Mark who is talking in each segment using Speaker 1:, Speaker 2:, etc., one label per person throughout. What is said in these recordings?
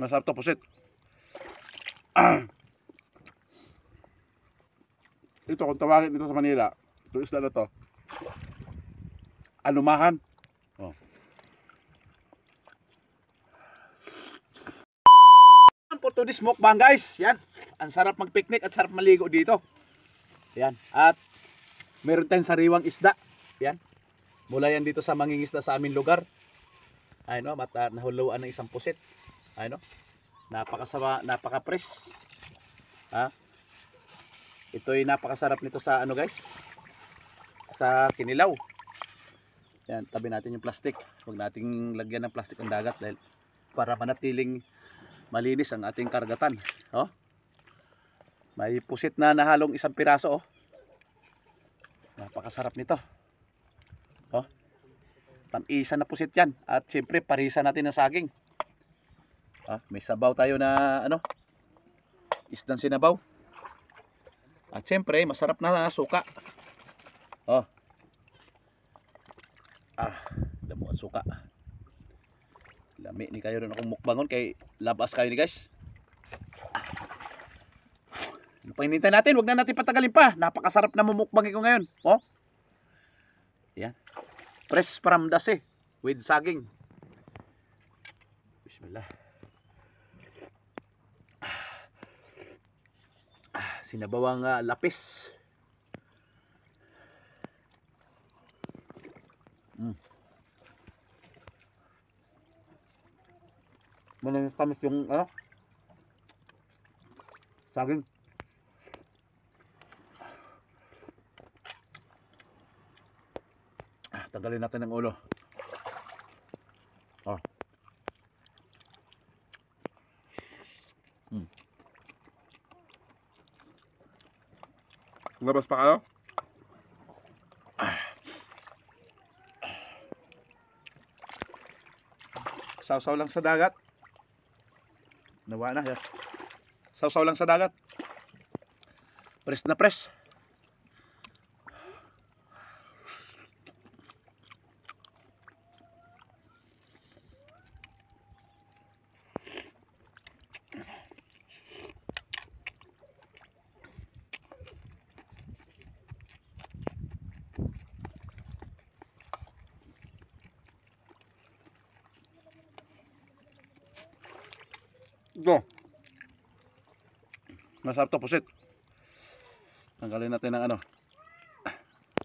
Speaker 1: Masarap to pusit. Ito kung tawagin dito sa Manila, itong isda na to, alumahan. Oh. For today's mukbang guys, yan. Ang sarap mag-picnic at sarap maligo dito. Yan. At meron tayong sariwang isda. Yan. Mula yan dito sa mangingisda sa aming lugar. Ayun no, nahuluan ng isang pusit. Ayun no. Napakasama, napaka-fresh. Ha? Ito'y napakasarap nito sa ano guys? Sa kinilaw. Yan, tabi natin yung plastic. Huwag nating lagyan ng plastic ang dagat dahil para manatiling malinis ang ating karagatan. Oh. May pusit na nahalong isang piraso oh. Napakasarap nito. Oh. Tam-isa na pusit yan. At siyempre parisa natin ng saging. May sabaw tayo na ano? Isdang sinabaw. At siyempre masarap na suka. Oh. Damo ang suka. Lami ni kayo rin akong mukbangon kay labas kayo ni guys. Ano pa hinintay natin? Huwag na natin patagalin pa. Napakasarap na mumukbangin ko ngayon. Oh. Yan. Fresh from the sea with saging. Bismillah. Sinabawang lapis. Manamis-tamis yung ano? Saging. Tanggalin natin ang ulo. Oh. Labas pa kayo? Sausaw lang sa dagat. Nawa na. Sausaw lang sa dagat. Press na press. Ito. Masarap to pusit. Tanggalin natin ng ano.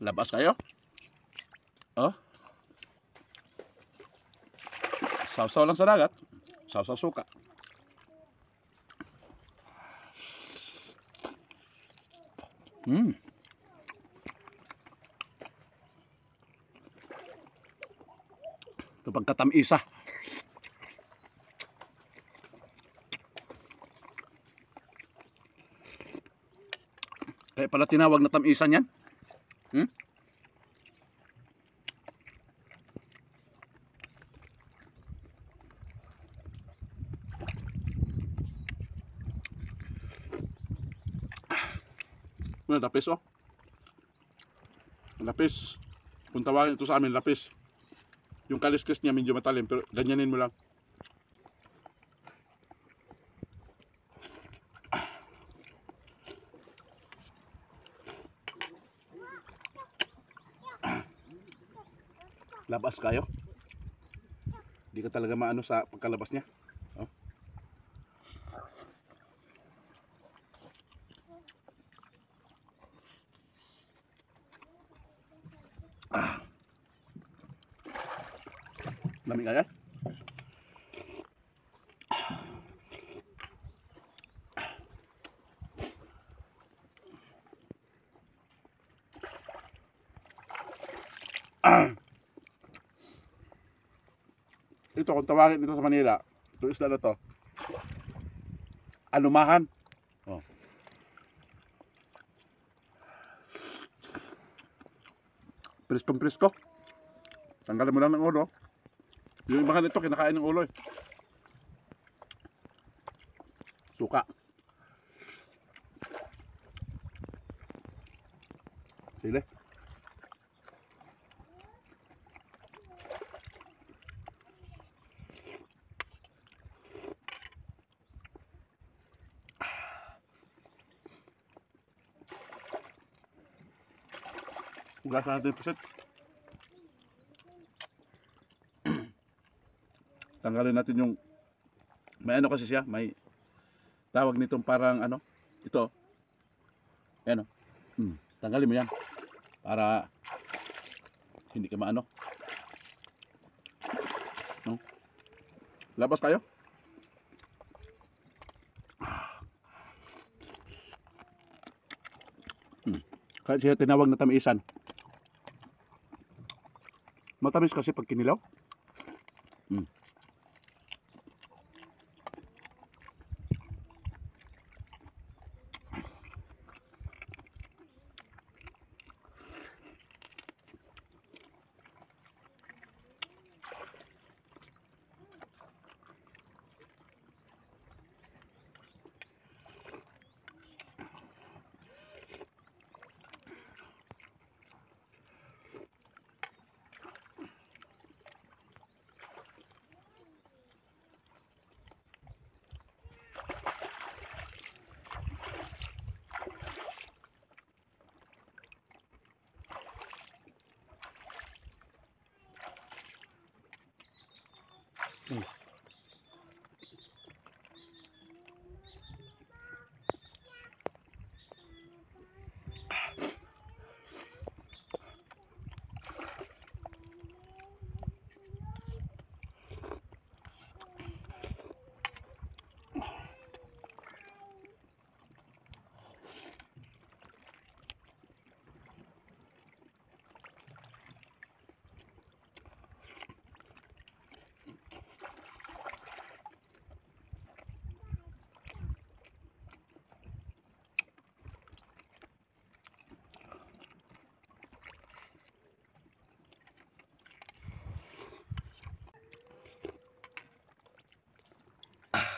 Speaker 1: Labas kayo. Oh. Sausaw lang sa dagat. Sausaw suka. Ito pagkatam-isa. Kaya pala tinawag na tam-isan yan. Lapis oh. Lapis. Kung tawagin ito sa amin, lapis. Yung kaliskis niya medyo matalim, pero ganyanin mo lang. Labas kayo. Hindi ka talaga maano sa pagkalabas niya. Oh. Lami kaya? Ito kung tawagin dito sa Manila, itong isda na to, alumahan. Oh. Preskong presko. Tanggalin mo lang ng ulo. Yung iba nito kinakain ng ulo eh. Suka. Sili.
Speaker 2: Hugasan natin yung pusit. Tanggalin natin yung may ano kasi siya, may tawag nitong parang ano, ito. Ayan o. Tanggalin mo yan para hindi ka maano. No? Labas kayo. Kaya siya tinawag na tamisan. Matamis kasi pag kinilaw.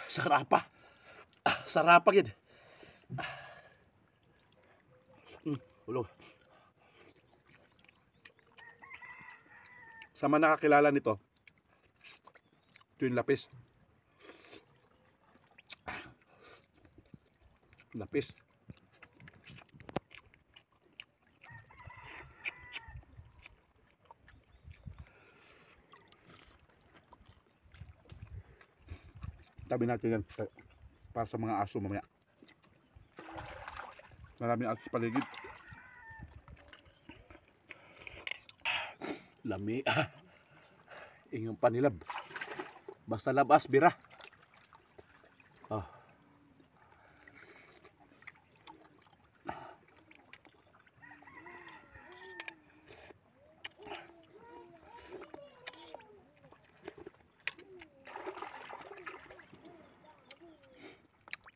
Speaker 2: Sarapa. Sarapa gid. Ulo. Sa mga nakakilala nito, ito yung lapis. Lapis. Tabi natin yan para sa mga aso mamaya. Maraming aso sa paligid. Lami. Inyong panilab. Basta labas, bira. Oh.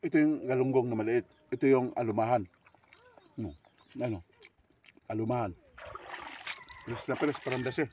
Speaker 2: Ito yung galunggong na maliit. Ito yung alumahan. Ano? Alumahan. Pilis na pilis, parandas eh.